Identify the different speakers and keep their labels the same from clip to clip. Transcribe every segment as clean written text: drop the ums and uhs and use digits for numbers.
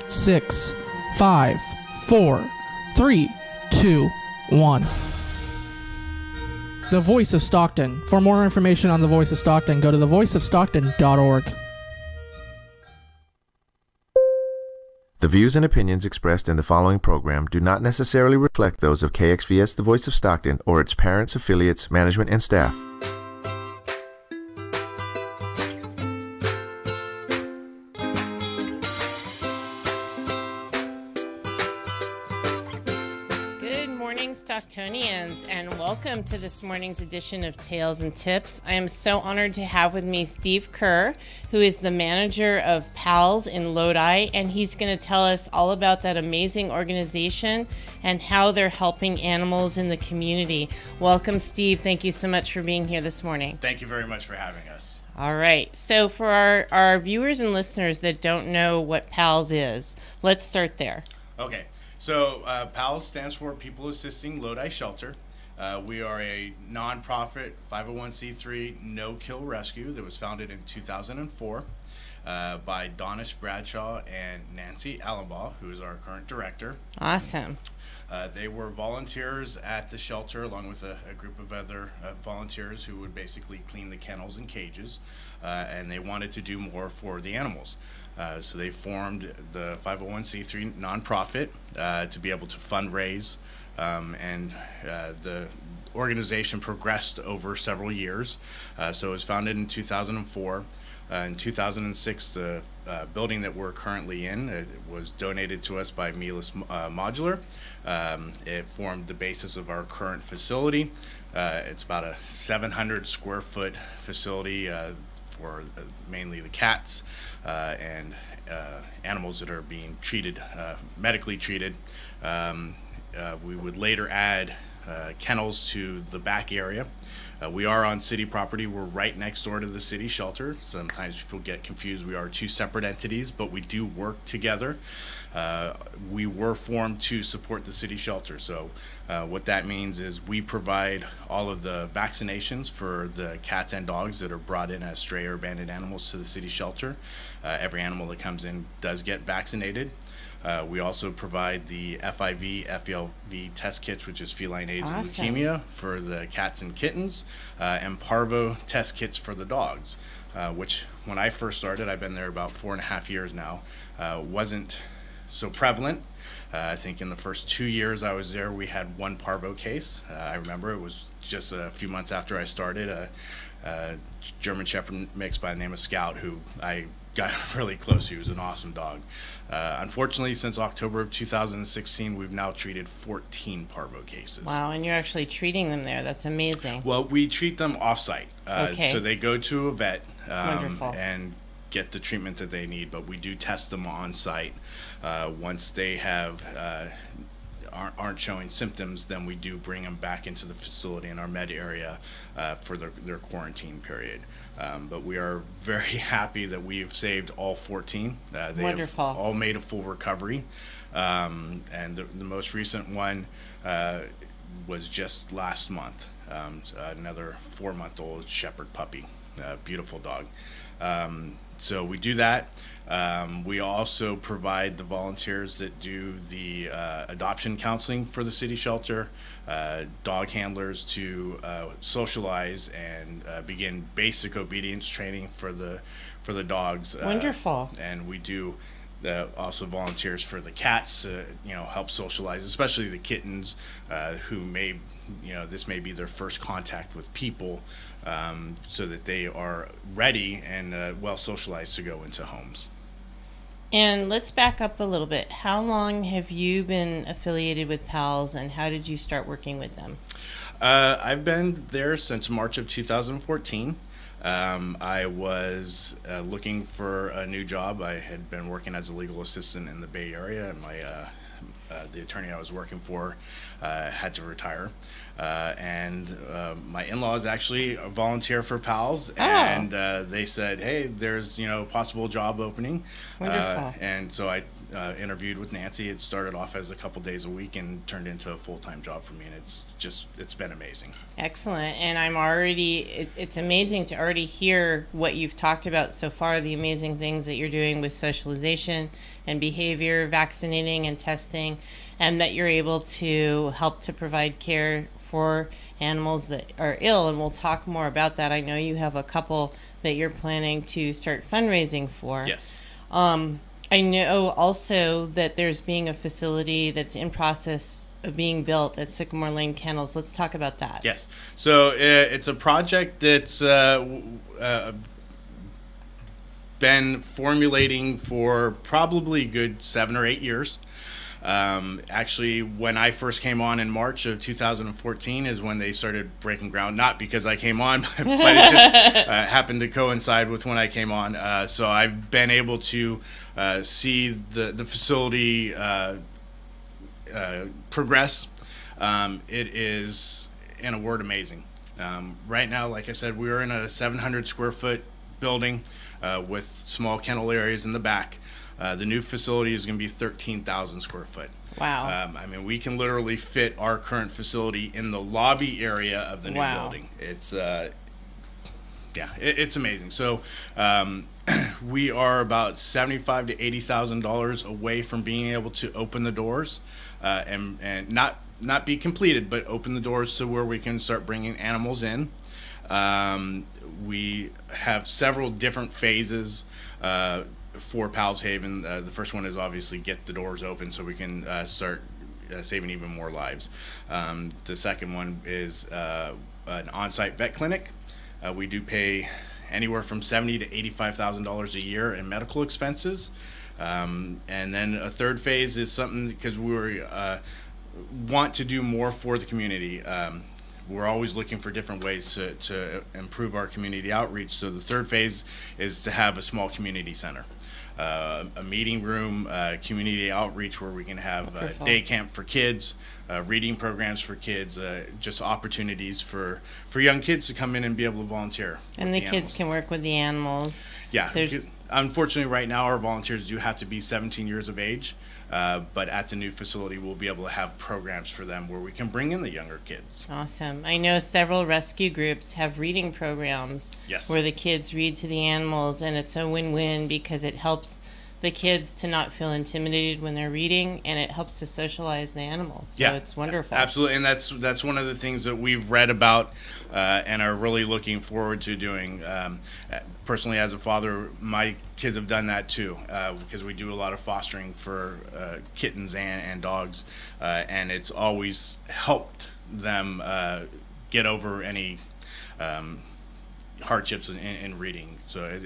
Speaker 1: 6, 5, 4, 3, 2, 1. The Voice of Stockton. For more information on the Voice of Stockton, go to thevoiceofstockton.org.
Speaker 2: The views and opinions expressed in the following program do not necessarily reflect those of KXVS The Voice of Stockton or its parents, affiliates, management, and staff.
Speaker 3: Stocktonians, and welcome to this morning's edition of Tales and Tips. I am so honored to have with me Steve Curr, who is the manager of PALS in Lodi, and he's going to tell us all about that amazing organization and how they're helping animals in the community. Welcome, Steve. Thank you so much for being here this morning.
Speaker 4: Thank you very much for having us.
Speaker 3: All right. So for our viewers and listeners that don't know what PALS is, let's start there.
Speaker 4: Okay. So PALS stands for People Assisting Lodi Shelter. We are a nonprofit 501c3 no-kill rescue that was founded in 2004 by Donnish Bradshaw and Nancy Allenbaugh, who is our current director.
Speaker 3: Awesome.
Speaker 4: They were volunteers at the shelter along with a group of other volunteers who would basically clean the kennels and cages, and they wanted to do more for the animals. So they formed the 501c3 nonprofit to be able to fundraise, and the organization progressed over several years. So it was founded in 2004. In 2006, the building that we're currently in was donated to us by Milas Modular. It formed the basis of our current facility. It's about a 700 square foot facility for mainly the cats and animals that are being treated, medically treated. We would later add kennels to the back area. We are on city property. We're right next door to the city shelter. Sometimes people get confused. We are two separate entities, but we do work together. We were formed to support the city shelter. So what that means is we provide all of the vaccinations for the cats and dogs that are brought in as stray or abandoned animals to the city shelter. Every animal that comes in does get vaccinated. We also provide the FIV, FELV test kits, which is feline AIDS and leukemia for the cats and kittens, and parvo test kits for the dogs, which when I first started, I've been there about 4.5 years now, wasn't so prevalent. I think in the first 2 years I was there, we had one parvo case. I remember it was just a few months after I started, a German Shepherd mix by the name of Scout, who I got really close to. He was an awesome dog. Unfortunately, since October of 2016, we've now treated 14 parvo cases.
Speaker 3: Wow, and you're actually treating them there. That's amazing.
Speaker 4: Well, we treat them off-site.
Speaker 3: Okay.
Speaker 4: So they go to a vet
Speaker 3: Wonderful.
Speaker 4: And get the treatment that they need, but we do test them on-site. Once they have aren't showing symptoms, then we do bring them back into the facility in our med area for their quarantine period. But we are very happy that we've saved all 14. They
Speaker 3: Wonderful.
Speaker 4: have all made a full recovery. And the most recent one was just last month. Another 4-month-old shepherd puppy, beautiful dog. So we do that. We also provide the volunteers that do the adoption counseling for the city shelter, dog handlers to socialize and begin basic obedience training for the dogs.
Speaker 3: Wonderful.
Speaker 4: And we do also volunteers for the cats, help socialize, especially the kittens who may, this may be their first contact with people, so that they are ready and well socialized to go into homes.
Speaker 3: And let's back up a little bit. How long have you been affiliated with PALS, and how did you start working with them?
Speaker 4: I've been there since March of 2014. I was looking for a new job. I had been working as a legal assistant in the Bay Area, and the attorney I was working for had to retire. And my in-laws actually volunteer for PALS, and they said, hey, there's possible job opening.
Speaker 3: Wonderful.
Speaker 4: And so I interviewed with Nancy. It started off as a couple days a week and turned into a full-time job for me, and it's been amazing.
Speaker 3: Excellent. And it's amazing to already hear what you've talked about so far, the amazing things that you're doing with socialization and behavior, vaccinating and testing, and that you're able to help to provide care for animals that are ill. And we'll talk more about that. I know you have a couple that you're planning to start fundraising for.
Speaker 4: Yes.
Speaker 3: I know also that there's being a facility that's in process of being built at Sycamore Lane Kennels. Let's talk about that.
Speaker 4: Yes. So it's a project that's been formulating for probably a good 7 or 8 years. Actually, when I first came on in March of 2014 is when they started breaking ground, not because I came on, but it just happened to coincide with when I came on. So I've been able to see the facility progress. It is, in a word, amazing. Right now, like I said, we're in a 700 square foot building with small kennel areas in the back. The new facility is going to be 13,000 square foot.
Speaker 3: Wow.
Speaker 4: I mean, we can literally fit our current facility in the lobby area of the new building. It's, it's amazing. So we are about $75,000 to $80,000 away from being able to open the doors and not be completed, but open the doors to where we can start bringing animals in. We have several different phases for PALS Haven. The first one is obviously get the doors open so we can start saving even more lives. The second one is an on-site vet clinic. We do pay anywhere from $70,000 to $85,000 a year in medical expenses. And then a third phase is something because we want to do more for the community. We're always looking for different ways to improve our community outreach. So the third phase is to have a small community center. A meeting room, community outreach where we can have day camp for kids, reading programs for kids, just opportunities for young kids to come in and be able to volunteer.
Speaker 3: And the kids can work with the animals.
Speaker 4: Yeah. Unfortunately, right now our volunteers do have to be 17 years of age, but at the new facility we'll be able to have programs for them where we can bring in the younger kids.
Speaker 3: Awesome. I know several rescue groups have reading programs where the kids read to the animals, and it's a win-win because it helps the kids to not feel intimidated when they're reading, and it helps to socialize the animals. So it's wonderful.
Speaker 4: Absolutely, and that's one of the things that we've read about and are really looking forward to doing. Personally, as a father, my kids have done that too because we do a lot of fostering for kittens and dogs, and it's always helped them get over any hardships in reading. So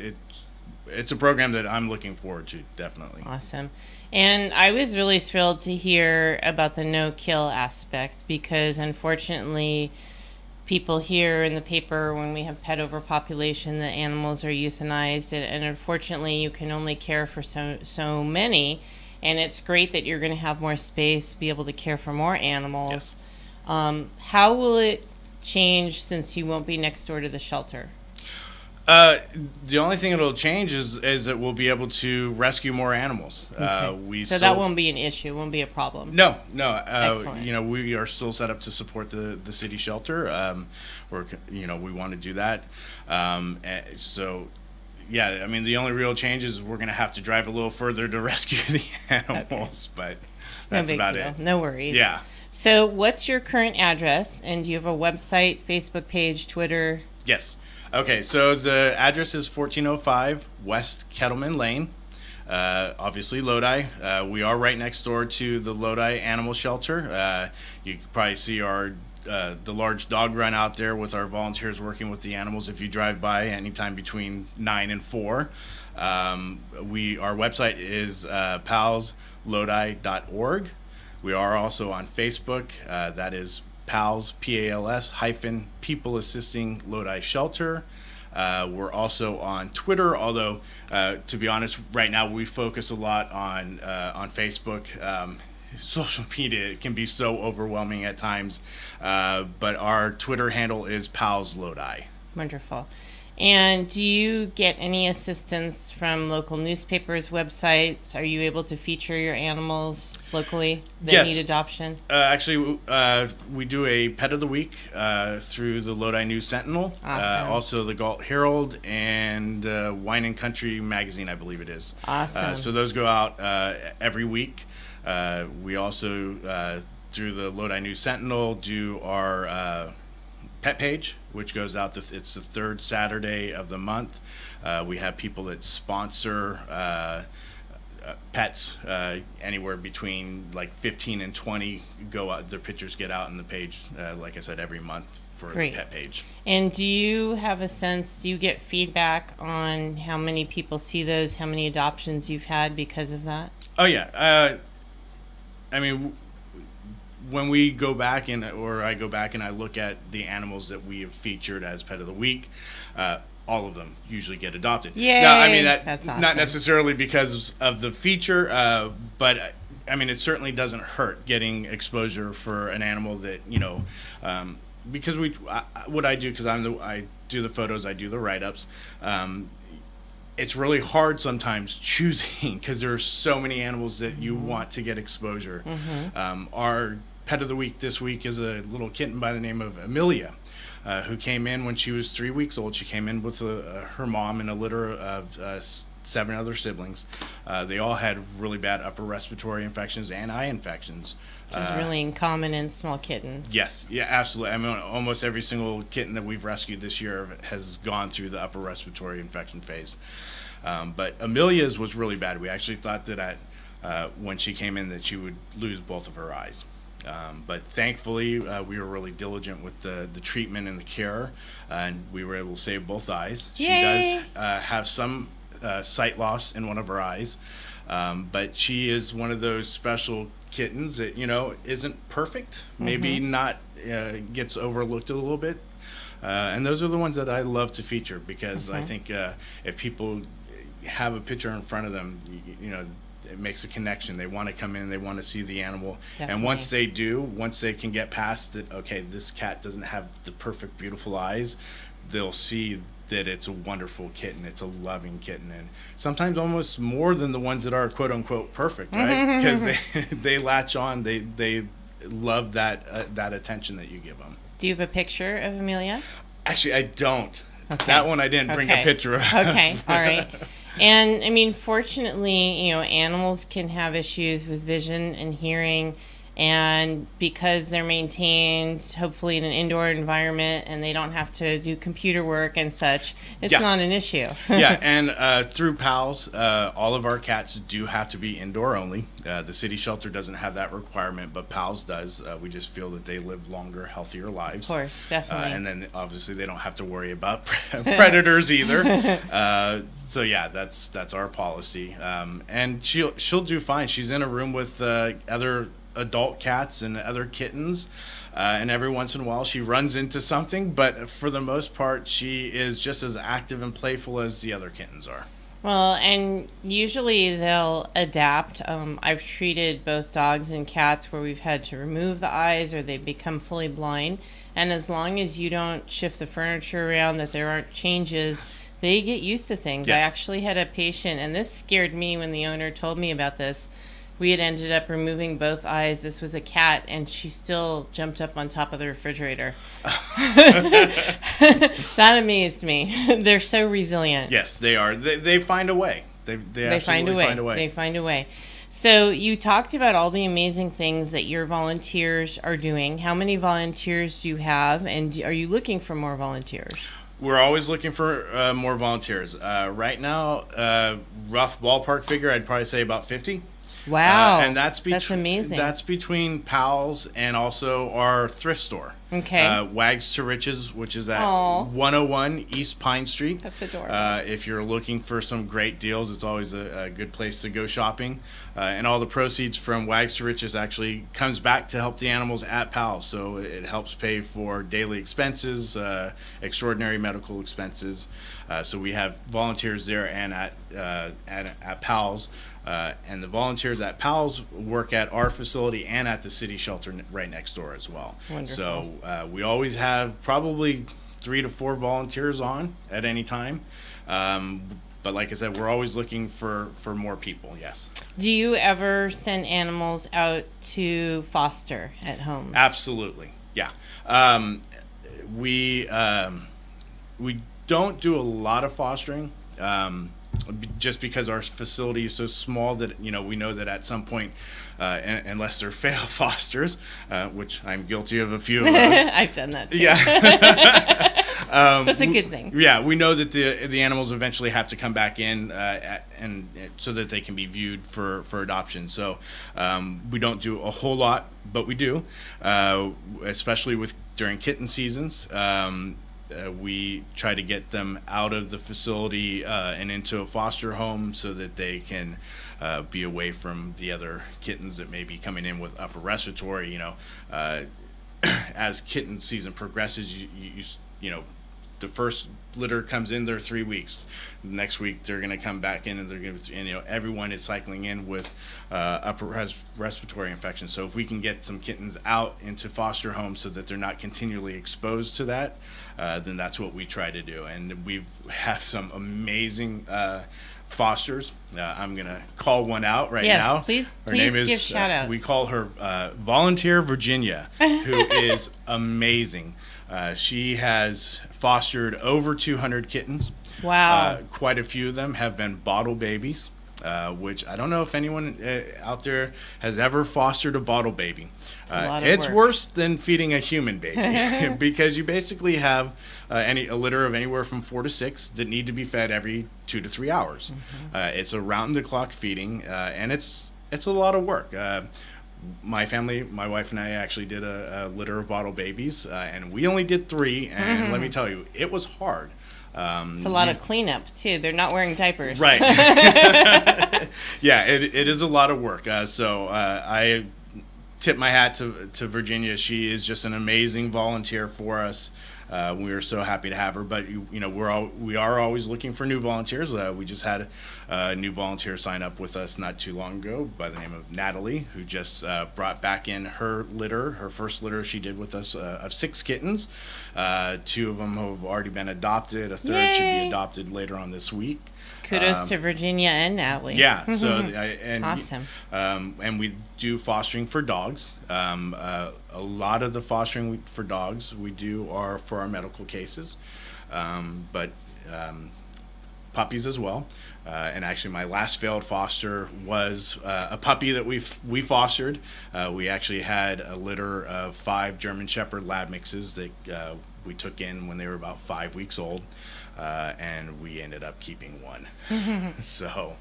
Speaker 4: it's a program that I'm looking forward to, definitely.
Speaker 3: Awesome. And I was really thrilled to hear about the no-kill aspect because, unfortunately, people hear in the paper when we have pet overpopulation that animals are euthanized, and unfortunately, you can only care for so many. And it's great that you're going to have more space, be able to care for more animals.
Speaker 4: Yes.
Speaker 3: How will it change since you won't be next door to the shelter?
Speaker 4: The only thing it'll change is that we'll be able to rescue more animals.
Speaker 3: Okay. So that won't be an issue. It won't be a problem.
Speaker 4: No.
Speaker 3: Excellent.
Speaker 4: We are still set up to support the city shelter. We want to do that. So, yeah, I mean, the only real change is we're going to have to drive a little further to rescue the animals, but that's about it.
Speaker 3: No worries.
Speaker 4: Yeah.
Speaker 3: So what's your current address, and do you have a website, Facebook page, Twitter?
Speaker 4: Yes. Okay, so the address is 1405 West Kettleman Lane, obviously Lodi. We are right next door to the Lodi Animal Shelter. You can probably see the large dog run out there with our volunteers working with the animals if you drive by anytime between 9 and 4. Our website is palslodi.org. We are also on Facebook. That is PALS, P-A-L-S, People Assisting Lodi Shelter. We're also on Twitter, although, to be honest, right now we focus a lot on Facebook. social media can be so overwhelming at times. But our Twitter handle is Pals Lodi.
Speaker 3: Wonderful. And do you get any assistance from local newspapers, websites? Are you able to feature your animals locally that
Speaker 4: Yes.
Speaker 3: need adoption?
Speaker 4: Actually, we do a Pet of the Week through the Lodi News Sentinel,
Speaker 3: Awesome.
Speaker 4: also the Galt Herald, and Wine and Country magazine, I believe it is.
Speaker 3: Awesome.
Speaker 4: So those go out every week. We also, through the Lodi News Sentinel, do our pet page, which goes out. It's the third Saturday of the month. We have people that sponsor pets, anywhere between like 15 and 20 go out. Their pictures get out in the page, like I said, every month for
Speaker 3: Great.
Speaker 4: the pet page.
Speaker 3: And do you have a sense, do you get feedback on how many people see those, how many adoptions you've had because of that?
Speaker 4: Oh yeah. I mean, when we go back or I go back and I look at the animals that we have featured as Pet of the Week, all of them usually get adopted.
Speaker 3: Yay!
Speaker 4: Now, I mean,
Speaker 3: That's awesome.
Speaker 4: not necessarily because of the feature, but I mean, it certainly doesn't hurt getting exposure for an animal that, because what I do, because I do the photos, I do the write-ups. It's really hard sometimes choosing because there are so many animals that you want to get exposure. Our Pet of the Week this week is a little kitten by the name of Amelia, who came in when she was 3 weeks old. She came in with her mom and a litter of 7 other siblings. They all had really bad upper respiratory infections and eye infections.
Speaker 3: Which is really common in small kittens.
Speaker 4: Yes, yeah, absolutely. I mean, almost every single kitten that we've rescued this year has gone through the upper respiratory infection phase. But Amelia's was really bad. We actually thought that when she came in that she would lose both of her eyes. But thankfully, we were really diligent with the treatment and the care, and we were able to save both eyes.
Speaker 3: Yay!
Speaker 4: She does have some sight loss in one of her eyes, but she is one of those special kittens that isn't perfect, maybe not gets overlooked a little bit, and those are the ones that I love to feature because I think if people have a picture in front of them, it makes a connection. They want to come in, they want to see the animal.
Speaker 3: Definitely.
Speaker 4: And once they can get past it, okay, this cat doesn't have the perfect beautiful eyes, they'll see that it's a wonderful kitten, it's a loving kitten, and sometimes almost more than the ones that are quote unquote perfect, right? Because they latch on, they love that attention that you give them.
Speaker 3: Do you have a picture of Amelia?
Speaker 4: Actually, I don't.
Speaker 3: Okay.
Speaker 4: That one I didn't bring a picture of.
Speaker 3: Okay, all right. And I mean, fortunately, animals can have issues with vision and hearing, and because they're maintained hopefully in an indoor environment and they don't have to do computer work and such, it's not an issue.
Speaker 4: Yeah, and through PALS, all of our cats do have to be indoor only. The city shelter doesn't have that requirement, but PALS does. We just feel that they live longer, healthier lives.
Speaker 3: Of course, definitely.
Speaker 4: And then obviously they don't have to worry about predators either. So yeah, that's our policy. And she'll do fine. She's in a room with other adult cats and other kittens, and every once in a while she runs into something, but for the most part she is just as active and playful as the other kittens are.
Speaker 3: Well, and usually they'll adapt. I've treated both dogs and cats where we've had to remove the eyes or they become fully blind, and as long as you don't shift the furniture around, that there aren't changes, they get used to things.
Speaker 4: Yes.
Speaker 3: I actually had a patient, and this scared me when the owner told me about this. We had ended up removing both eyes. This was a cat, and she still jumped up on top of the refrigerator. That amazed me. They're so resilient.
Speaker 4: Yes, they are. They find a way. They absolutely find a way.
Speaker 3: They find a way. So you talked about all the amazing things that your volunteers are doing. How many volunteers do you have, and are you looking for more volunteers?
Speaker 4: We're always looking for more volunteers. Right now, rough ballpark figure, I'd probably say about 50.
Speaker 3: Wow,
Speaker 4: and that's
Speaker 3: amazing.
Speaker 4: That's between PALS and also our thrift store.
Speaker 3: Okay.
Speaker 4: Wags to Riches, which is at
Speaker 3: Aw.
Speaker 4: 101 East Pine Street.
Speaker 3: That's adorable.
Speaker 4: If you're looking for some great deals, it's always a good place to go shopping. And all the proceeds from Wags to Riches actually comes back to help the animals at PALS. So it helps pay for daily expenses, extraordinary medical expenses. So we have volunteers there and at at PALS, and the volunteers at PALS work at our facility and at the city shelter right next door as well.
Speaker 3: Wonderful.
Speaker 4: So we always have probably 3 to 4 volunteers on at any time. But like I said, we're always looking for more people, yes.
Speaker 3: Do you ever send animals out to foster at homes?
Speaker 4: Absolutely, yeah. We don't do a lot of fostering, just because our facility is so small that, you know, we know that at some point, unless they're fail fosters, which I'm guilty of a few of those.
Speaker 3: I've done that too.
Speaker 4: Yeah.
Speaker 3: That's a good thing.
Speaker 4: Yeah, we know that the animals eventually have to come back in, and so that they can be viewed for adoption. So we don't do a whole lot, but we do, especially during kitten seasons. We try to get them out of the facility and into a foster home so that they can be away from the other kittens that may be coming in with upper respiratory. You know, as kitten season progresses, you know, the first litter comes in, they're 3 weeks. Next week they're going to come back in, and they're going to, you know, everyone is cycling in with upper respiratory infections. So if we can get some kittens out into foster homes so that they're not continually exposed to that, then that's what we try to do. And we have some amazing fosters. I'm going to call one out right now.
Speaker 3: Yes, please
Speaker 4: Her name is,
Speaker 3: give shout outs.
Speaker 4: we call her Volunteer Virginia, who is amazing. She has fostered over 200 kittens.
Speaker 3: Wow.
Speaker 4: Quite a few of them have been bottle babies, which I don't know if anyone out there has ever fostered a bottle baby. It's
Speaker 3: work.
Speaker 4: worse than feeding a human baby because you basically have a litter of anywhere from 4 to 6 that need to be fed every 2 to 3 hours.
Speaker 3: Mm-hmm.
Speaker 4: It's around-the-clock feeding, and it's a lot of work. My family, my wife and I actually did a litter of bottle babies, and we only did 3, and let me tell you, it was hard.
Speaker 3: It's a lot of cleanup, too. They're not wearing diapers.
Speaker 4: Right. Yeah, it is a lot of work. So I tip my hat to Virginia. She is just an amazing volunteer for us. We are so happy to have her, but you know, we are always looking for new volunteers. We just had a new volunteer sign up with us not too long ago by the name of Natalie, who just brought back in her first litter she did with us of 6 kittens. 2 of them have already been adopted. A third
Speaker 3: Yay.
Speaker 4: should be adopted later on this week.
Speaker 3: Kudos to Virginia and Natalie.
Speaker 4: Yeah, so and
Speaker 3: Awesome.
Speaker 4: And we do fostering for dogs. A lot of the fostering for dogs we do are for our medical cases, but puppies as well. And actually, my last failed foster was a puppy that we fostered. We actually had a litter of 5 German Shepherd lab mixes that we took in when they were about 5 weeks old. And we ended up keeping 1. So,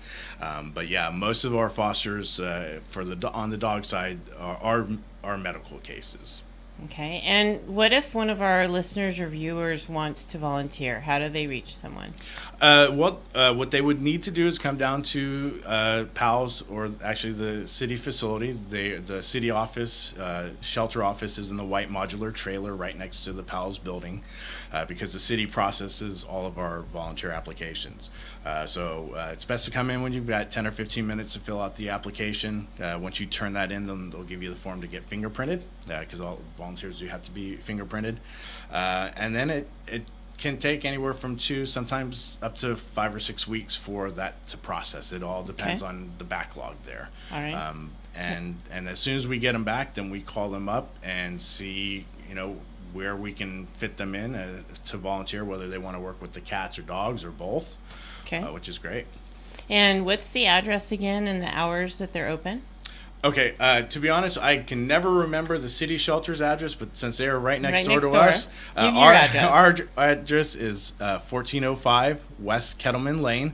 Speaker 4: but yeah, most of our fosters on the dog side are medical cases.
Speaker 3: Okay, and what if one of our listeners or viewers wants to volunteer? How do they reach someone?
Speaker 4: What they would need to do is come down to PALS, or actually the city facility. The city office, shelter office, is in the white modular trailer right next to the PALS building, because the city processes all of our volunteer applications. So it's best to come in when you've got 10 or 15 minutes to fill out the application. Once you turn that in, then they'll give you the form to get fingerprinted, because all volunteers do have to be fingerprinted. And then it can take anywhere from 2, sometimes up to 5 or 6 weeks for that to process. It all depends on the backlog there.
Speaker 3: All right.
Speaker 4: And as soon as we get them back, then we call them up and see, you know, where we can fit them in to volunteer, whether they want to work with the cats or dogs or both.
Speaker 3: Okay.
Speaker 4: Which is great.
Speaker 3: And what's the address again and the hours that they're open?
Speaker 4: Okay, to be honest, I can never remember the city shelter's address, but since they are right next door to
Speaker 3: door.
Speaker 4: us,
Speaker 3: Give your address.
Speaker 4: Our address is 1405 West Kettleman Lane.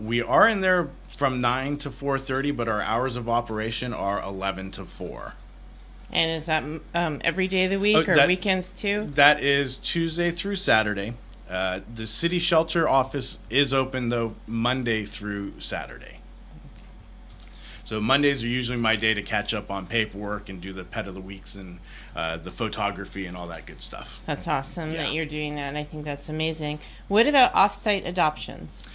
Speaker 4: We are in there from 9 to 4:30, but our hours of operation are 11 to 4.
Speaker 3: And is that every day of the week or weekends too?
Speaker 4: That is Tuesday through Saturday. The city shelter office is open, though, Monday through Saturday. So Mondays are usually my day to catch up on paperwork and do the pet of the weeks and the photography and all that good stuff.
Speaker 3: That's awesome that you're doing that. I think that's amazing. What about off-site adoptions?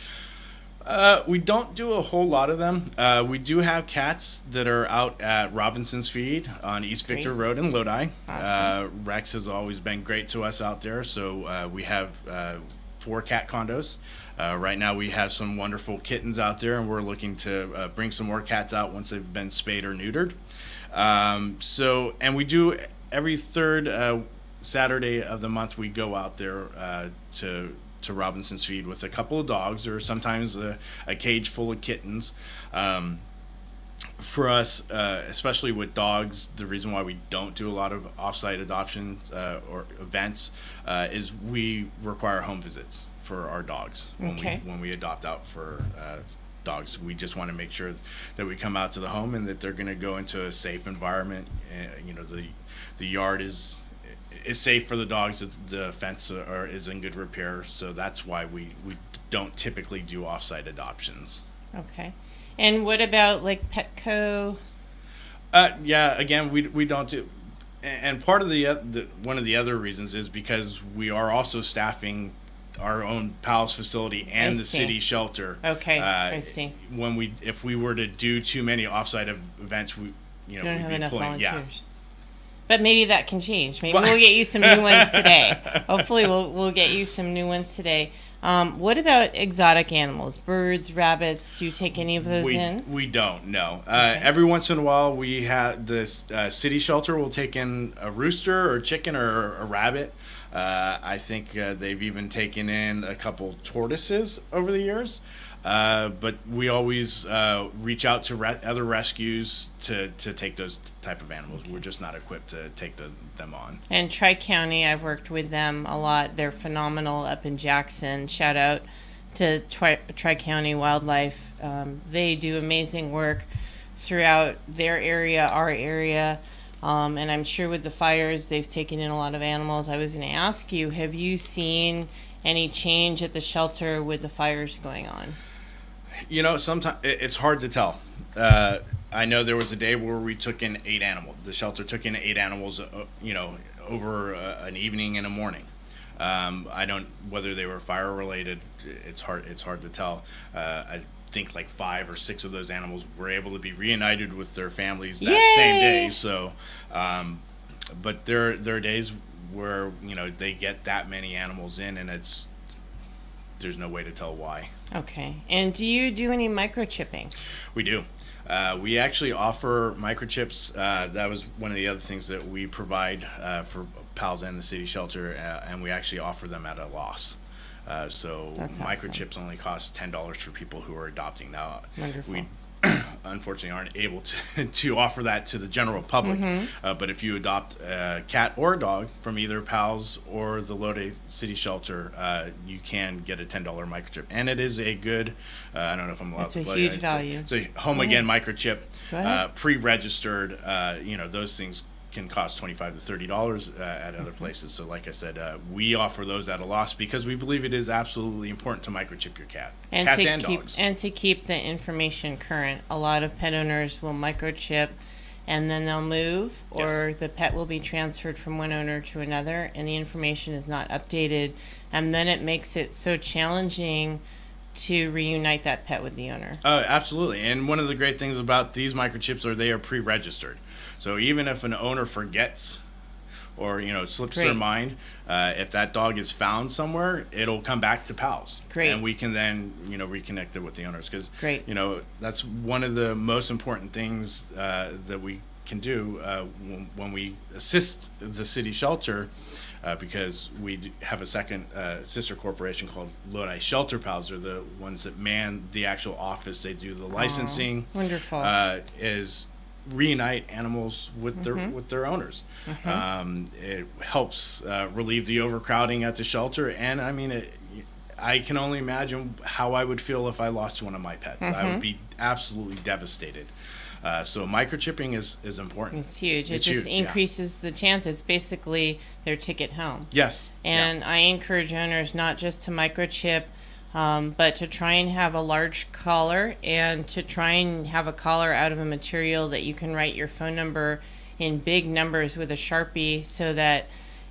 Speaker 4: We don't do a whole lot of them. We do have cats that are out at Robinson's Feed on East Victor Road in Lodi.
Speaker 3: Awesome.
Speaker 4: Rex has always been great to us out there, so we have 4 cat condos. Right now we have some wonderful kittens out there, and we're looking to bring some more cats out once they've been spayed or neutered. And we do every third Saturday of the month, we go out there to Robinson's Feed with a couple of dogs, or sometimes a cage full of kittens. For us, especially with dogs, the reason why we don't do a lot of off-site adoptions or events is we require home visits for our dogs when we adopt out for dogs. We just want to make sure that we come out to the home and that they're going to go into a safe environment. The yard is safe for the dogs. The fence is in good repair, so that's why we don't typically do off-site adoptions.
Speaker 3: Okay. And what about like Petco?
Speaker 4: Yeah, again, we don't do, and part of the one of the other reasons is because we are also staffing our own PALS facility and the city shelter.
Speaker 3: Okay, I see.
Speaker 4: If we were to do too many off-site events, we
Speaker 3: don't have enough volunteers.
Speaker 4: Yeah.
Speaker 3: But maybe that can change. Maybe we'll get you some new ones today. Hopefully, we'll get you some new ones today. What about exotic animals, birds, rabbits? Do you take any of those in?
Speaker 4: We don't, no. Okay. Every once in a while, we have this city shelter will take in a rooster or chicken or a rabbit. I think they've even taken in a couple tortoises over the years. But we always reach out to other rescues to take those type of animals. We're just not equipped to take them on.
Speaker 3: And Tri-County, I've worked with them a lot. They're phenomenal up in Jackson. Shout out to Tri-County Wildlife. They do amazing work throughout their area, our area. And I'm sure with the fires, they've taken in a lot of animals. I was going to ask you, have you seen any change at the shelter with the fires going on?
Speaker 4: Sometimes it's hard to tell. I know there was a day where we took in 8 animals. The shelter took in 8 animals, over an evening and a morning. Whether they were fire related, it's hard to tell. I think like 5 or 6 of those animals were able to be reunited with their families that same day. So, but there are days where they get that many animals in, and there's no way to tell why.
Speaker 3: Okay. And do you do any microchipping?
Speaker 4: We do. We actually offer microchips. That was one of the other things that we provide for PALS and the city shelter, and we actually offer them at a loss. So
Speaker 3: that's
Speaker 4: microchips
Speaker 3: awesome.
Speaker 4: Only cost $10 for people who are adopting. Now,
Speaker 3: wonderful.
Speaker 4: We unfortunately aren't able to offer that to the general public. But if you adopt a cat or a dog from either PALS or the Lodi City Shelter, you can get a $10 microchip. And it is a good, I don't know if I'm allowed to play.
Speaker 3: It's a huge value.
Speaker 4: It's a home again microchip, pre-registered. Those things can cost $25 to $30 at other places. So like I said, we offer those at a loss because we believe it is absolutely important to microchip your cat. Cats and dogs.
Speaker 3: And to keep the information current. A lot of pet owners will microchip and then they'll move, or the pet will be transferred from one owner to another and the information is not updated, and then it makes it so challenging to reunite that pet with the owner.
Speaker 4: Absolutely. And one of the great things about these microchips are they are pre-registered. So even if an owner forgets or slips their mind, if that dog is found somewhere, it'll come back to PALS.
Speaker 3: Great.
Speaker 4: And we can then reconnect it with the owners, because that's one of the most important things that we can do when we assist the city shelter. Because we have a second sister corporation called Lodi Shelter Pals. They're the ones that man the actual office. They do the licensing.
Speaker 3: Wonderful.
Speaker 4: Is reunite animals with their owners. It helps relieve the overcrowding at the shelter, and I can only imagine how I would feel if I lost one of my pets. I would be absolutely devastated. So microchipping is important.
Speaker 3: It's huge.
Speaker 4: It's
Speaker 3: it just
Speaker 4: huge,
Speaker 3: increases the chance. It's basically their ticket home.
Speaker 4: Yes.
Speaker 3: And I encourage owners not just to microchip, but to try and have a large collar, and to try and have a collar out of a material that you can write your phone number in big numbers with a Sharpie, so that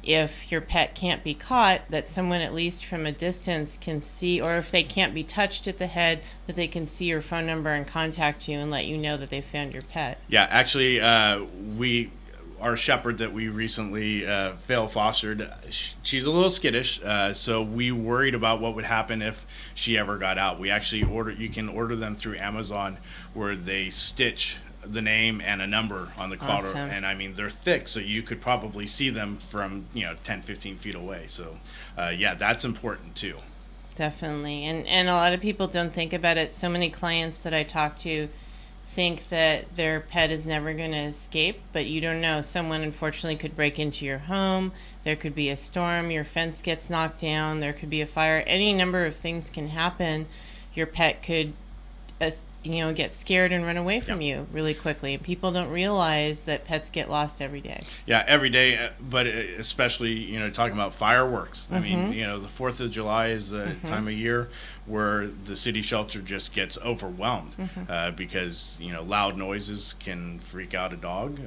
Speaker 3: if your pet can't be caught, that someone at least from a distance can see, or if they can't be touched at the head, that they can see your phone number and contact you and let you know that they found your pet.
Speaker 4: Yeah, actually, our shepherd that we recently fail fostered, she's a little skittish, so we worried about what would happen if she ever got out. We actually you can order them through Amazon, where they stitch the name and a number on the collar.
Speaker 3: Awesome.
Speaker 4: And I mean, they're thick, so you could probably see them from 10, 15 feet away. So yeah, that's important too.
Speaker 3: Definitely. And a lot of people don't think about it. So many clients that I talk to think that their pet is never going to escape, but you don't know. Someone unfortunately could break into your home. There could be a storm. Your fence gets knocked down. There could be a fire. Any number of things can happen. Your pet could get scared and run away from you really quickly. And people don't realize that pets get lost every day.
Speaker 4: Yeah, every day, but especially, talking about fireworks. I mean, the 4th of July is a time of year where the city shelter just gets overwhelmed because, loud noises can freak out a dog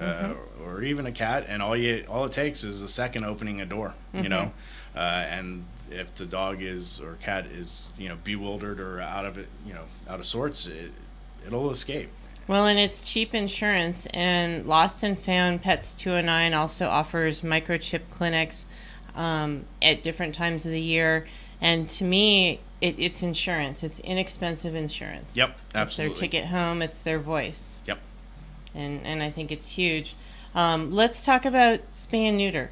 Speaker 4: or even a cat. And all it takes is a second opening a door, and if the dog or cat is, bewildered or out of sorts, it'll escape.
Speaker 3: Well, and it's cheap insurance, and Lost and Found Pets 209 also offers microchip clinics at different times of the year. And to me, it's insurance. It's inexpensive insurance.
Speaker 4: Yep, absolutely.
Speaker 3: It's their ticket home. It's their voice.
Speaker 4: Yep.
Speaker 3: And I think it's huge. Let's talk about spay and neuter.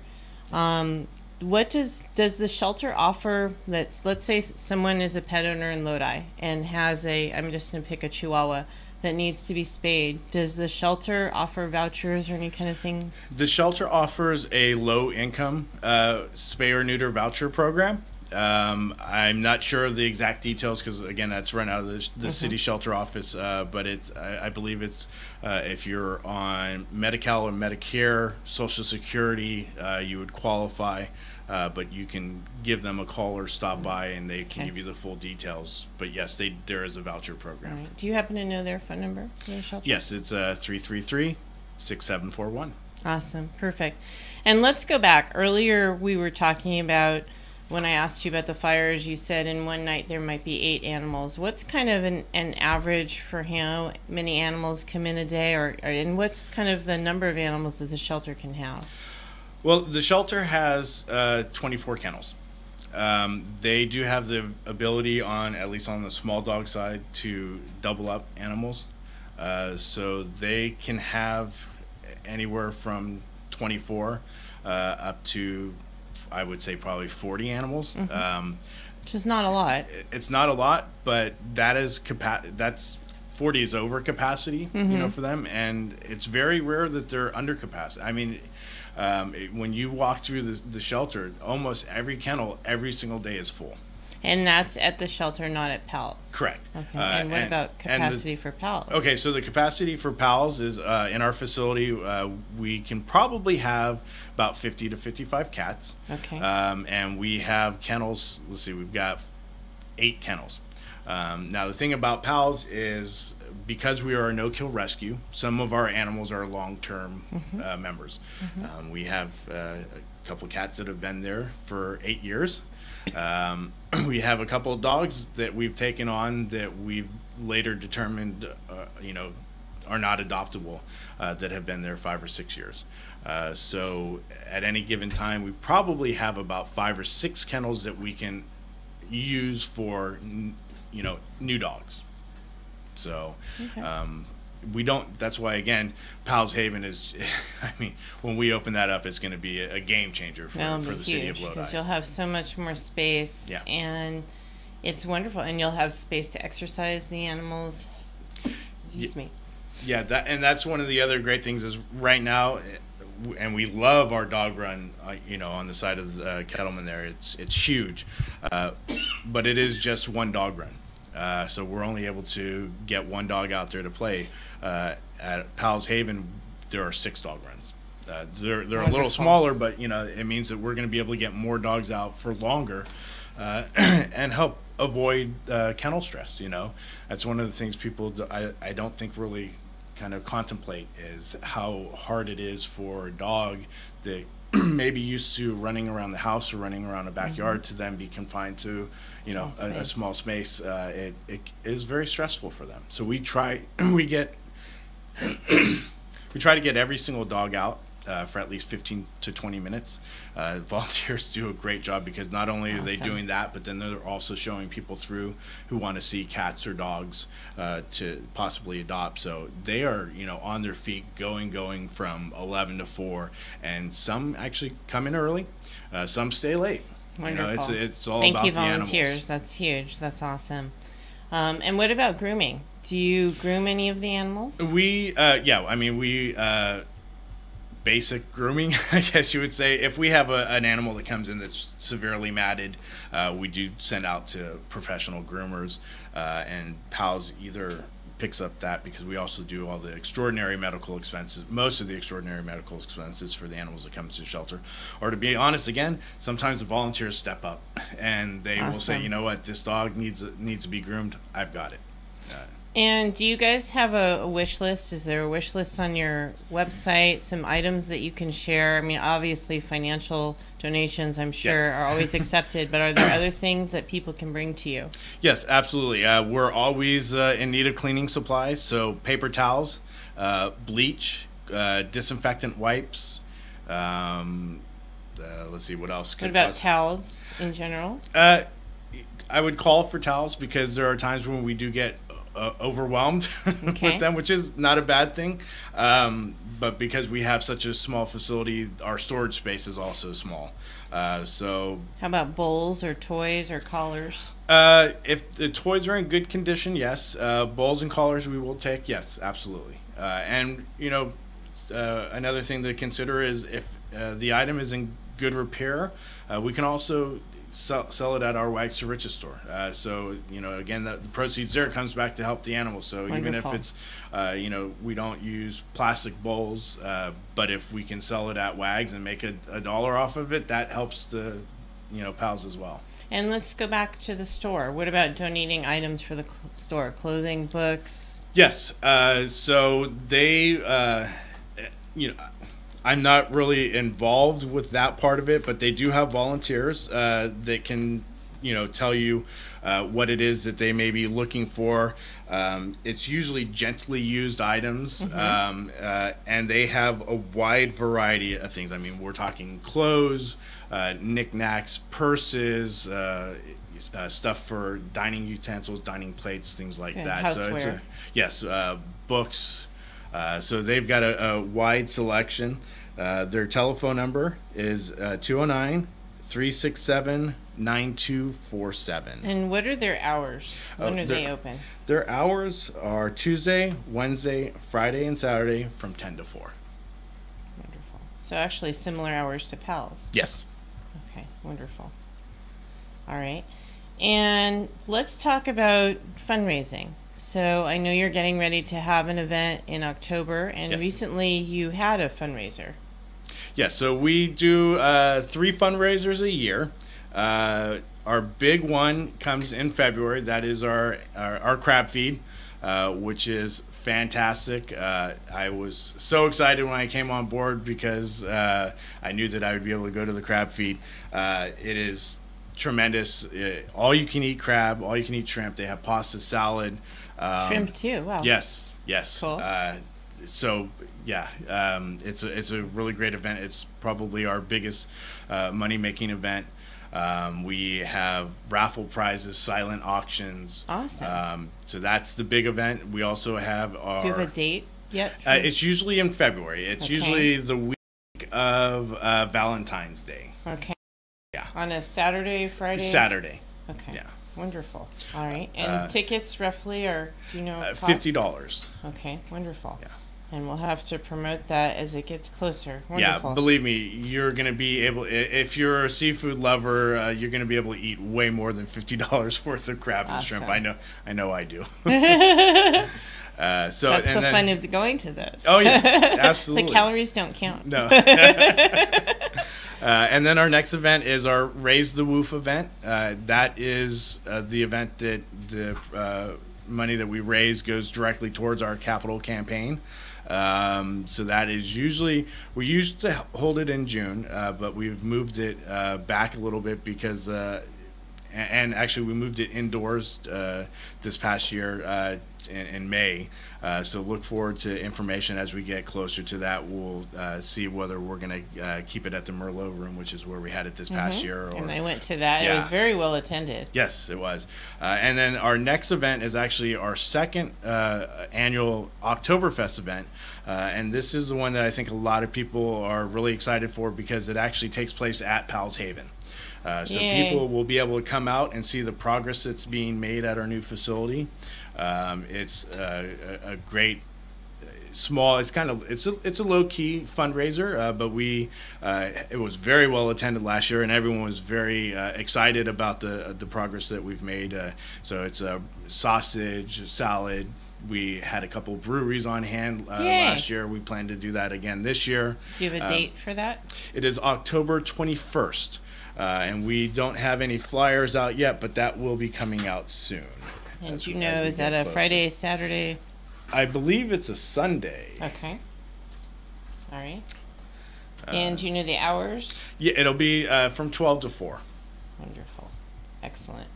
Speaker 3: What does the shelter offer? Let's say someone is a pet owner in Lodi and has I'm just going to pick a Chihuahua that needs to be spayed. Does the shelter offer vouchers or any kind of things?
Speaker 4: The shelter offers a low-income spay or neuter voucher program. I'm not sure of the exact details because, again, that's run out of the city shelter office, but I believe it's if you're on Medi-Cal or Medicare, Social Security, you would qualify, but you can give them a call or stop by and they can give you the full details. But yes, there is a voucher program.
Speaker 3: All right. Do you happen to know their phone number for the shelter?
Speaker 4: Yes, it's 333-6741.
Speaker 3: Awesome. Perfect. And let's go back. Earlier we were talking about, when I asked you about the fires, you said in one night there might be 8 animals. What's kind of an average for how many animals come in a day, and what's kind of the number of animals that the shelter can have?
Speaker 4: Well, the shelter has 24 kennels. They do have the ability at least on the small dog side, to double up animals. So they can have anywhere from 24 up to, I would say, probably 40 animals.
Speaker 3: Which is not a lot.
Speaker 4: It's not a lot, but that's 40 is over capacity, for them, and it's very rare that they're under capacity. I mean, when you walk through the shelter, almost every kennel every single day is full.
Speaker 3: And that's at the shelter, not at PALS.
Speaker 4: Correct.
Speaker 3: Okay. And what about capacity for PALS?
Speaker 4: Okay, so the capacity for PALS is in our facility, we can probably have about 50 to 55 cats.
Speaker 3: Okay.
Speaker 4: And we have kennels. Let's see, we've got 8 kennels. Now, the thing about PALS is, because we are a no-kill rescue, some of our animals are long-term members. We have a couple cats that have been there for 8 years. We have a couple of dogs that we've taken on that we've later determined, are not adoptable, that have been there 5 or 6 years. So at any given time, we probably have about 5 or 6 kennels that we can use for, new dogs. So, we don't, that's why, again, Pals Haven is, I mean, when we open that up, it's going to be a game changer for the city of Lodi.
Speaker 3: Because you'll have so much more space, and it's wonderful, and you'll have space to exercise the animals. Excuse me.
Speaker 4: Yeah, that's one of the other great things is right now, and we love our dog run, on the side of the Kettleman there. It's huge, but it is just one dog run. So we're only able to get one dog out there to play. At Pals Haven, there are 6 dog runs. They're a little smaller, but it means that we're going to be able to get more dogs out for longer, and help avoid kennel stress. That's one of the things people I don't think really kind of contemplate is how hard it is for a dog that maybe used to running around the house or running around a backyard to then be confined to, a small space, it is very stressful for them. So we try we try to get every single dog out for at least 15 to 20 minutes. Volunteers do a great job because not only are they doing that, but then they're also showing people through who want to see cats or dogs to possibly adopt. So they are, on their feet going from 11 to 4, and some actually come in early, some stay late.
Speaker 3: Wonderful.
Speaker 4: It's all
Speaker 3: Thank
Speaker 4: about
Speaker 3: you,
Speaker 4: the animals.
Speaker 3: volunteers. That's huge. That's awesome. And what about grooming? Do you groom any of the animals?
Speaker 4: We basic grooming, I guess you would say. If we have an animal that comes in that's severely matted, we do send out to professional groomers, and PALS either picks up that, because we also do all the extraordinary medical expenses, most of the extraordinary medical expenses for the animals that come to the shelter. Or to be honest, again, sometimes the volunteers step up and they will say, you know what, this dog needs to be groomed. I've got it.
Speaker 3: And do you guys have a wish list? Is there a wish list on your website? Some items that you can share? I mean, obviously, financial donations, I'm sure, are always accepted. But are there other things that people can bring to you?
Speaker 4: Yes, absolutely. We're always in need of cleaning supplies. So paper towels, bleach, disinfectant wipes. Let's see, what else?
Speaker 3: What about towels in general?
Speaker 4: I would call for towels, because there are times when we do get overwhelmed with them, which is not a bad thing. But because we have such a small facility, our storage space is also small. So
Speaker 3: how about bowls or toys or collars?
Speaker 4: If the toys are in good condition, yes. Bowls and collars we will take, yes, absolutely. And another thing to consider is if the item is in good repair, we can also sell it at our Wags to Riches store. So, again, the proceeds there comes back to help the animals. So even if it's, we don't use plastic bowls, but if we can sell it at Wags and make a dollar off of it, that helps the, PALS as well.
Speaker 3: And let's go back to the store. What about donating items for the store? Clothing, books?
Speaker 4: Yes. So they, I'm not really involved with that part of it, but they do have volunteers that can, tell you what it is that they may be looking for. It's usually gently used items, and they have a wide variety of things. I mean, we're talking clothes, knickknacks, purses, stuff for dining utensils, dining plates, things like that.
Speaker 3: Houseware.
Speaker 4: So books. So they've got a wide selection. Their telephone number is 209-367-9247.
Speaker 3: And what are their hours? When are they open?
Speaker 4: Their hours are Tuesday, Wednesday, Friday, and Saturday from 10 to 4.
Speaker 3: Wonderful. So actually similar hours to PALS.
Speaker 4: Yes.
Speaker 3: Okay, wonderful. All right. And let's talk about fundraising. So I know you're getting ready to have an event in October, and recently you had a fundraiser.
Speaker 4: Yes, so we do 3 fundraisers a year. Our big one comes in February. That is our crab feed, which is fantastic. I was so excited when I came on board because I knew that I would be able to go to the crab feed. It is tremendous. All you can eat crab, all you can eat shrimp. They have pasta salad.
Speaker 3: Shrimp too. Wow.
Speaker 4: Yes.
Speaker 3: Cool.
Speaker 4: So yeah, it's a really great event. It's probably our biggest money-making event. We have raffle prizes, silent auctions.
Speaker 3: Awesome.
Speaker 4: So that's the big event. We also have our.
Speaker 3: Do you have a date yet?
Speaker 4: It's usually in February. It's usually the week of Valentine's Day.
Speaker 3: Okay.
Speaker 4: Yeah.
Speaker 3: On a Saturday, Friday?
Speaker 4: Saturday.
Speaker 3: Okay.
Speaker 4: Yeah.
Speaker 3: Wonderful. All right. And tickets roughly, or do you know?
Speaker 4: $50.
Speaker 3: Okay. Wonderful.
Speaker 4: Yeah.
Speaker 3: And we'll have to promote that as it gets closer. Wonderful.
Speaker 4: Yeah, believe me, you're going to be able, if you're a seafood lover, you're going to be able to eat way more than $50 worth of crab and shrimp. I know I do. So
Speaker 3: that's the fun of going to those.
Speaker 4: Oh, yes, absolutely.
Speaker 3: The calories don't count.
Speaker 4: No. And then our next event is our Raise the Woof event. That is the event that the money that we raise goes directly towards our capital campaign. So that is we used to hold it in June, but we've moved it back a little bit because, and actually we moved it indoors this past year in May. So look forward to information as we get closer to that. We'll see whether we're going to keep it at the Merlot room, which is where we had it this past year.
Speaker 3: And I went to that. Yeah. It was very well attended.
Speaker 4: Yes, it was. And then our next event is actually our second annual Oktoberfest event. And this is the one that I think a lot of people are really excited for because it actually takes place at Powell's Haven. So people will be able to come out and see the progress that's being made at our new facility. It's a great small. It's a low key fundraiser, but it was very well attended last year, and everyone was very excited about the progress that we've made. So it's a sausage, salad. We had a couple breweries on hand last year. We plan to do that again this year.
Speaker 3: Do you have a date for that?
Speaker 4: It is October 21st. And we don't have any flyers out yet, but that will be coming out soon.
Speaker 3: And is that a Friday, Saturday?
Speaker 4: I believe it's a Sunday.
Speaker 3: Okay. All right. And do you know the hours?
Speaker 4: Yeah, it'll be from 12 to 4.
Speaker 3: Wonderful. Excellent.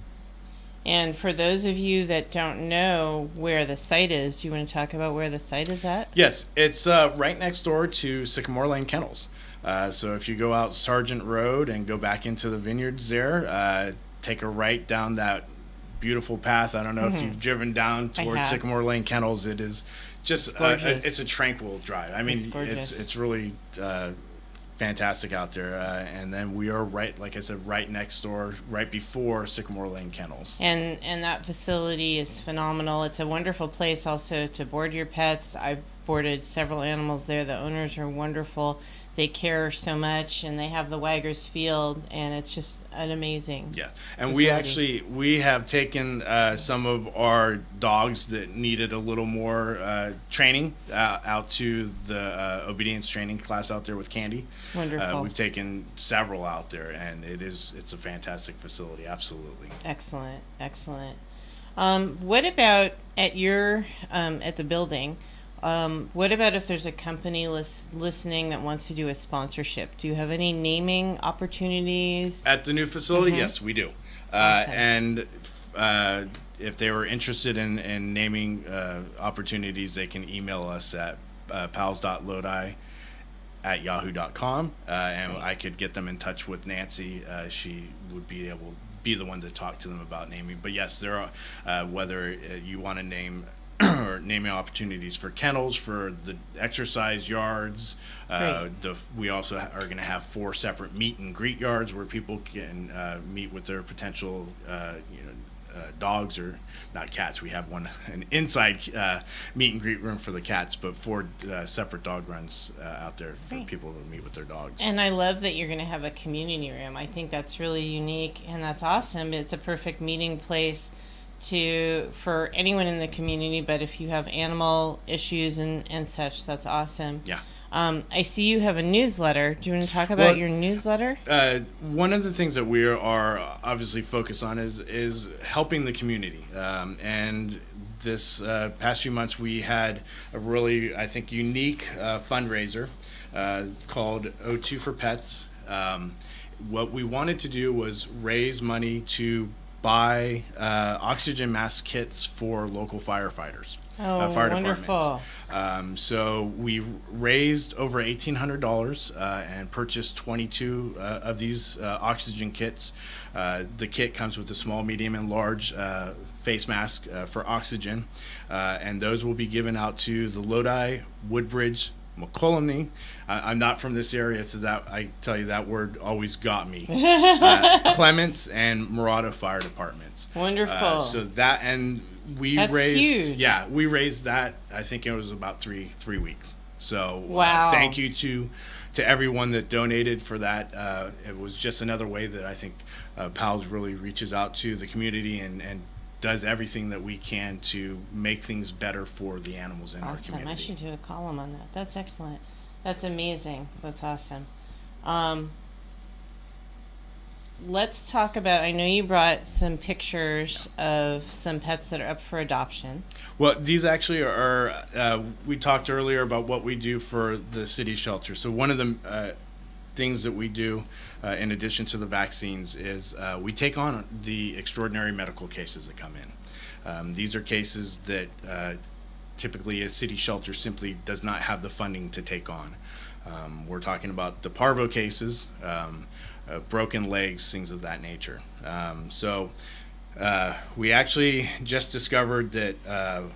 Speaker 3: And for those of you that don't know where the site is, do you want to talk about where the site is at?
Speaker 4: Yes, it's right next door to Sycamore Lane Kennels. So if you go out Sargent Road and go back into the vineyards there, take a right down that beautiful path. I don't know if you've driven down towards Sycamore Lane Kennels. It is just it's a tranquil drive. I mean, it's really fantastic out there. And then we are like I said, right next door, right before Sycamore Lane Kennels.
Speaker 3: And that facility is phenomenal. It's a wonderful place also to board your pets. I've boarded several animals there. The owners are wonderful. They care so much, and they have the Wagger's Field, and it's just an amazing
Speaker 4: and
Speaker 3: facility.
Speaker 4: we have taken some of our dogs that needed a little more training out to the obedience training class out there with Candy.
Speaker 3: Wonderful.
Speaker 4: We've taken several out there, and it's a fantastic facility. Absolutely.
Speaker 3: Excellent. What about at your at the building? What about if there's a company listening that wants to do a sponsorship? Do you have any naming opportunities?
Speaker 4: At the new facility, yes, we do.
Speaker 3: Awesome.
Speaker 4: And if they were interested in naming opportunities, they can email us at pals.lodi@yahoo.com, and I could get them in touch with Nancy. She would be the one to talk to them about naming. But yes, there are whether you want to name or naming opportunities for kennels, for the exercise yards. We also are going to have 4 separate meet and greet yards where people can meet with their potential dogs, or not cats. We have an inside meet and greet room for the cats, but 4 separate dog runs out there for people to meet with their dogs.
Speaker 3: And I love that you're going to have a community room. I think that's really unique, and that's awesome. It's a perfect meeting place for anyone in the community, but if you have animal issues and such, that's awesome.
Speaker 4: Yeah.
Speaker 3: I see you have a newsletter. Do you want to talk about your newsletter?
Speaker 4: One of the things that we are obviously focused on is helping the community. And this past few months, we had a really, I think, unique fundraiser called O2 for Pets. What we wanted to do was raise money to buy oxygen mask kits for local firefighters. Fire
Speaker 3: wonderful.
Speaker 4: departments. So we raised over $1,800 and purchased 22 of these oxygen kits. The kit comes with a small, medium, and large face mask for oxygen, and those will be given out to the Lodi, Woodbridge, McCollumney. I'm not from this area, so that I tell you that word always got me. Clements and Murado fire departments.
Speaker 3: Wonderful.
Speaker 4: So that, and
Speaker 3: That's huge.
Speaker 4: Yeah, we raised that. I think it was about three weeks. So
Speaker 3: wow.
Speaker 4: Thank you to everyone that donated for that. It was just another way that I think PALS really reaches out to the community and does everything that we can to make things better for the animals in our community.
Speaker 3: I should do a column on that. That's excellent. That's amazing. That's awesome. let's talk about, I know you brought some pictures of some pets that are up for adoption.
Speaker 4: Well, these actually are, we talked earlier about what we do for the city shelter. So one of the things that we do, in addition to the vaccines, is we take on the extraordinary medical cases that come in. These are cases that typically a city shelter simply does not have the funding to take on. We're talking about the parvo cases, broken legs, things of that nature. So we actually just discovered that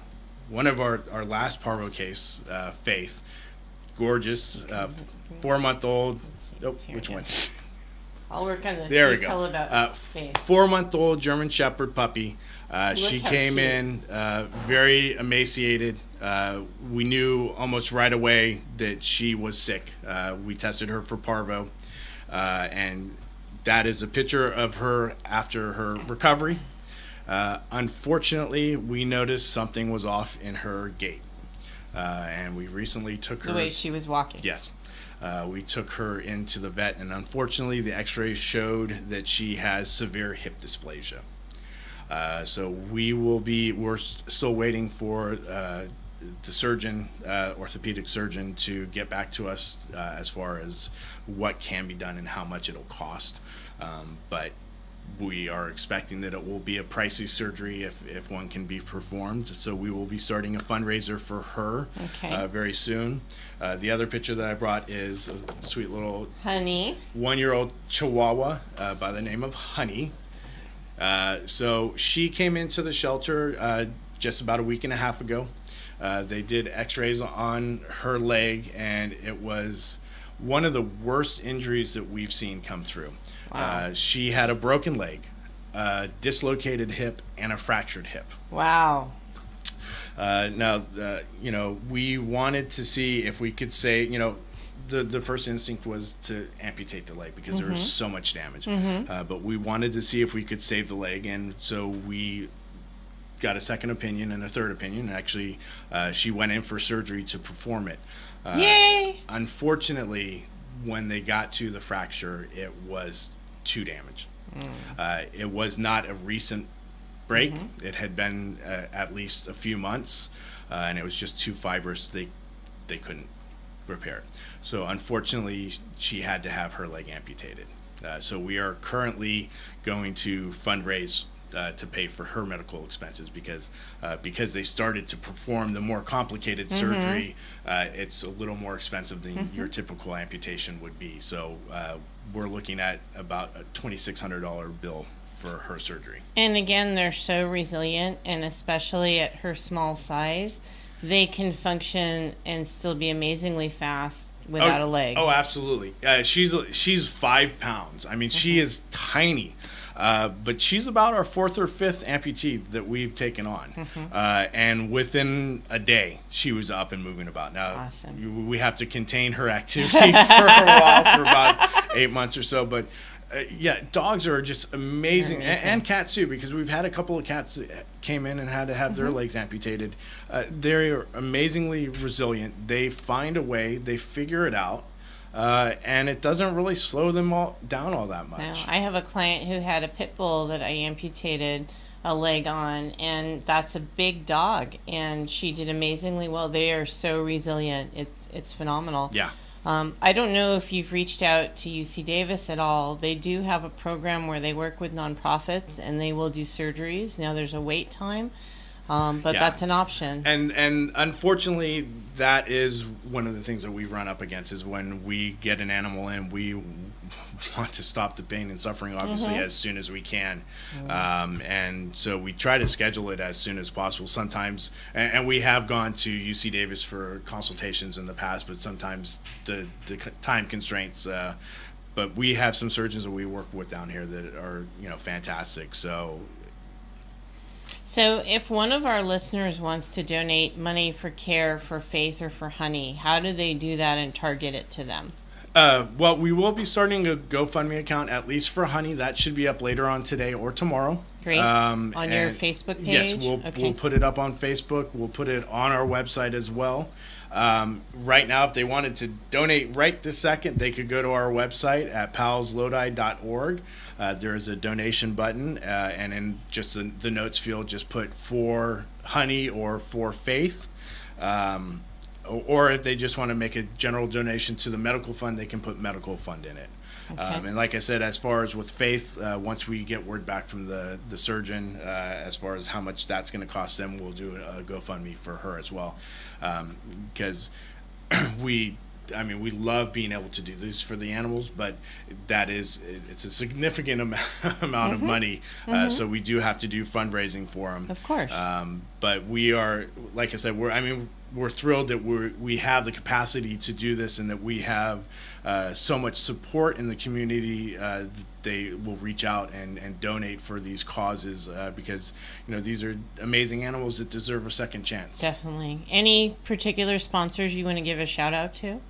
Speaker 4: one of our last parvo case, Faith, gorgeous, 4-month-old. Oh, which one?
Speaker 3: I'll work on this.
Speaker 4: There we
Speaker 3: You
Speaker 4: go.
Speaker 3: Tell about Faith.
Speaker 4: 4-month-old German Shepherd puppy. She
Speaker 3: how
Speaker 4: came
Speaker 3: cute.
Speaker 4: in very emaciated. We knew almost right away that she was sick. We tested her for parvo, and that is a picture of her after her recovery. Unfortunately, we noticed something was off in her gait, and we recently took her.
Speaker 3: The way she was walking.
Speaker 4: Yes. We took her into the vet, and unfortunately the x-rays showed that she has severe hip dysplasia. So we're still waiting for the surgeon, orthopedic surgeon, to get back to us as far as what can be done and how much it'll cost. But we are expecting that it will be a pricey surgery if one can be performed. So we will be starting a fundraiser for her very soon. The other picture that I brought is a sweet little
Speaker 3: Honey.
Speaker 4: 1-year-old Chihuahua by the name of Honey. So she came into the shelter just about a week and a half ago. They did x-rays on her leg, and it was one of the worst injuries that we've seen come through.
Speaker 3: Wow.
Speaker 4: She had a broken leg, a dislocated hip, and a fractured hip.
Speaker 3: Wow.
Speaker 4: Now, we wanted to see if we could say, the first instinct was to amputate the leg because there was so much damage. But we wanted to see if we could save the leg, and so we got a second opinion and a third opinion. Actually, she went in for surgery to perform it.
Speaker 3: Yay!
Speaker 4: Unfortunately, when they got to the fracture, it was too damaged. It was not a recent break. It had been at least a few months, and it was just too fibrous. They couldn't repair it. So unfortunately, she had to have her leg amputated. So we are currently going to fundraise to pay for her medical expenses because they started to perform the more complicated surgery. It's a little more expensive than your typical amputation would be. So we're looking at about a $2,600 bill for her surgery.
Speaker 3: And again, they're so resilient, and especially at her small size, they can function and still be amazingly fast without a leg.
Speaker 4: Oh, absolutely. She's 5 pounds. I mean, she is tiny. But she's about our 4th or 5th amputee that we've taken on. And within a day, she was up and moving about. Now,
Speaker 3: awesome.
Speaker 4: We have to contain her activity for a while, for about 8 months or so. But yeah, dogs are just amazing. And cats too, because we've had a couple of cats that came in and had to have their legs amputated. They're amazingly resilient. They find a way. They figure it out. And it doesn't really slow them down all that much.
Speaker 3: No, I have a client who had a pit bull that I amputated a leg on, and that's a big dog, and she did amazingly well. They are so resilient. It's phenomenal.
Speaker 4: Yeah.
Speaker 3: I don't know if you've reached out to UC Davis at all. They do have a program where they work with nonprofits, and they will do surgeries. Now there's a wait time. But that's an option.
Speaker 4: And unfortunately, that is one of the things that we run up against is when we get an animal in, we want to stop the pain and suffering, obviously, as soon as we can. And so we try to schedule it as soon as possible. Sometimes, and we have gone to UC Davis for consultations in the past, but sometimes the time constraints, but we have some surgeons that we work with down here that are, fantastic.
Speaker 3: So if one of our listeners wants to donate money for care for Faith or for Honey, how do they do that and target it to them?
Speaker 4: Well, we will be starting a GoFundMe account, at least for Honey. That should be up later on today or tomorrow.
Speaker 3: Great. On your Facebook page?
Speaker 4: Yes, we'll put it up on Facebook. We'll put it on our website as well. Right now, if they wanted to donate right this second, they could go to our website at palslodi.org. There is a donation button, and in just the notes field, just put for honey or for faith. Or if they just want to make a general donation to the medical fund, they can put medical fund in it.
Speaker 3: Okay.
Speaker 4: And like I said, as far as with Faith, once we get word back from the surgeon, as far as how much that's going to cost them, we'll do a GoFundMe for her as well. Because we love being able to do this for the animals, but it's a significant amount of money. So we do have to do fundraising for them.
Speaker 3: Of course.
Speaker 4: But we are, like I said, we're thrilled that we have the capacity to do this, and that we have so much support in the community. They will reach out and donate for these causes, because these are amazing animals that deserve a second chance.
Speaker 3: Definitely. Any particular sponsors you want to give a shout out to?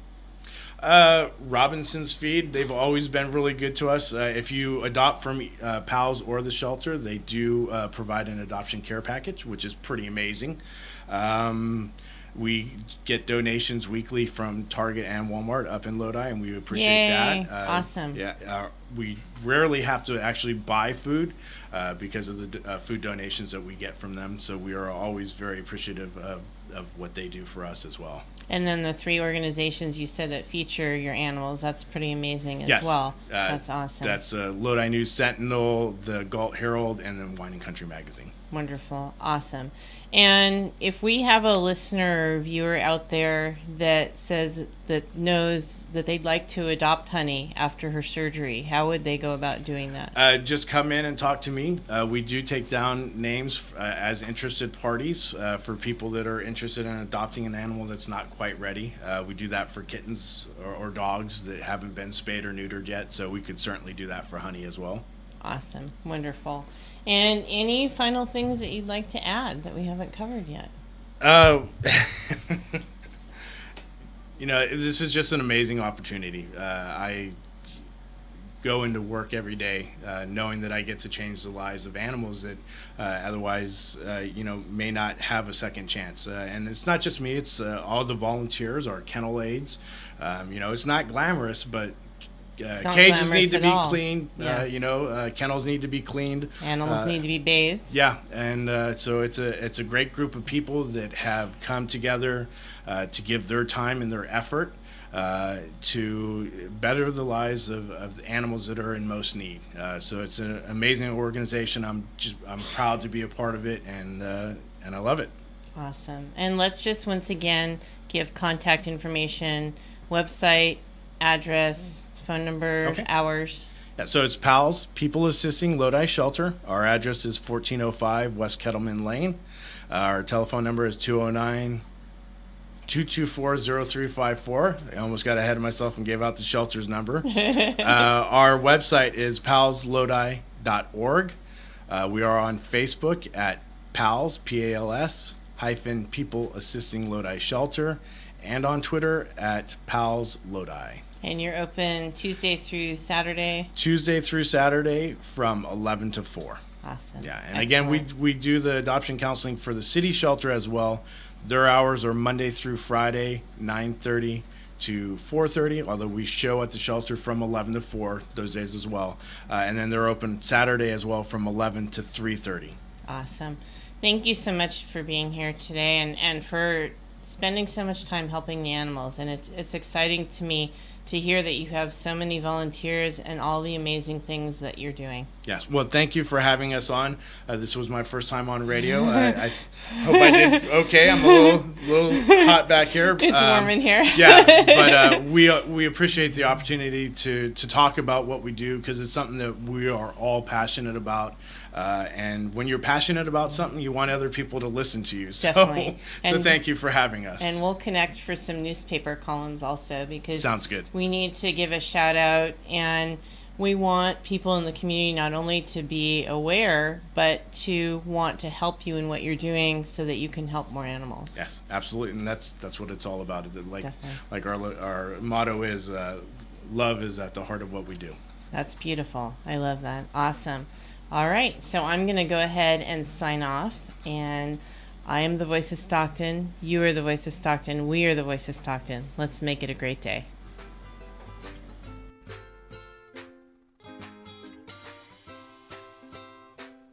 Speaker 4: Robinson's Feed, they've always been really good to us. If you adopt from PALS or the shelter, they do provide an adoption care package, which is pretty amazing. We get donations weekly from Target and Walmart up in Lodi, and we appreciate that.
Speaker 3: Awesome.
Speaker 4: Yeah, we rarely have to actually buy food because of the food donations that we get from them. So we are always very appreciative of what they do for us as well.
Speaker 3: And then the 3 organizations you said that feature your animals, that's pretty amazing as well. That's awesome.
Speaker 4: That's Lodi News Sentinel, the Galt Herald, and then Wine and Country Magazine.
Speaker 3: Wonderful. Awesome. And if we have a listener or viewer out there that knows that they'd like to adopt Honey after her surgery, how would they go about doing that?
Speaker 4: Just come in and talk to me. We do take down names as interested parties for people that are interested in adopting an animal that's not quite ready. We do that for kittens or dogs that haven't been spayed or neutered yet, so we could certainly do that for Honey as well.
Speaker 3: Awesome. Wonderful. And any final things that you'd like to add that we haven't covered yet?
Speaker 4: This is just an amazing opportunity. I go into work every day knowing that I get to change the lives of animals that otherwise, may not have a second chance. And it's not just me, it's all the volunteers, our kennel aides. It's not glamorous, but cages need to be cleaned.
Speaker 3: Yes.
Speaker 4: Kennels need to be cleaned.
Speaker 3: Animals need to be bathed.
Speaker 4: Yeah, and so it's a great group of people that have come together to give their time and their effort to better the lives of the animals that are in most need. So it's an amazing organization. I'm proud to be a part of it, and I love it.
Speaker 3: Awesome. And let's just once again give contact information, website, address, phone number, hours.
Speaker 4: Yeah, so it's PALS, People Assisting Lodi Shelter. Our address is 1405 West Kettleman Lane. Our telephone number is 209-224-0354. I almost got ahead of myself and gave out the shelter's number. Our website is palslodi.org. We are on Facebook at PALS, P-A-L-S, hyphen People Assisting Lodi Shelter, and on Twitter at PALS Lodi.
Speaker 3: And you're open Tuesday through Saturday?
Speaker 4: Tuesday through Saturday from 11 to 4.
Speaker 3: Awesome.
Speaker 4: Yeah, and again, we do the adoption counseling for the city shelter as well. Their hours are Monday through Friday, 9:30 to 4:30, although we show at the shelter from 11 to 4 those days as well. And then they're open Saturday as well from 11 to 3:30.
Speaker 3: Awesome. Thank you so much for being here today and for spending so much time helping the animals. And it's exciting to me to hear that you have so many volunteers and all the amazing things that you're doing.
Speaker 4: Yes. Well, thank you for having us on. This was my first time on radio. I hope I did okay. I'm a little hot back here.
Speaker 3: It's warm in here.
Speaker 4: Yeah, but we appreciate the opportunity to talk about what we do, because it's something that we are all passionate about. And when you're passionate about something, you want other people to listen to you.
Speaker 3: Definitely.
Speaker 4: So thank you for having us.
Speaker 3: And we'll connect for some newspaper columns also, because
Speaker 4: sounds good.
Speaker 3: We need to give a shout out, and we want people in the community not only to be aware, but to want to help you in what you're doing so that you can help more animals.
Speaker 4: Yes, absolutely. And that's what it's all about. Like our motto is, love is at the heart of what we do.
Speaker 3: That's beautiful. I love that. Awesome. All right, so I'm going to go ahead and sign off, and I am the voice of Stockton. You are the voice of Stockton. We are the voice of Stockton. Let's make it a great day.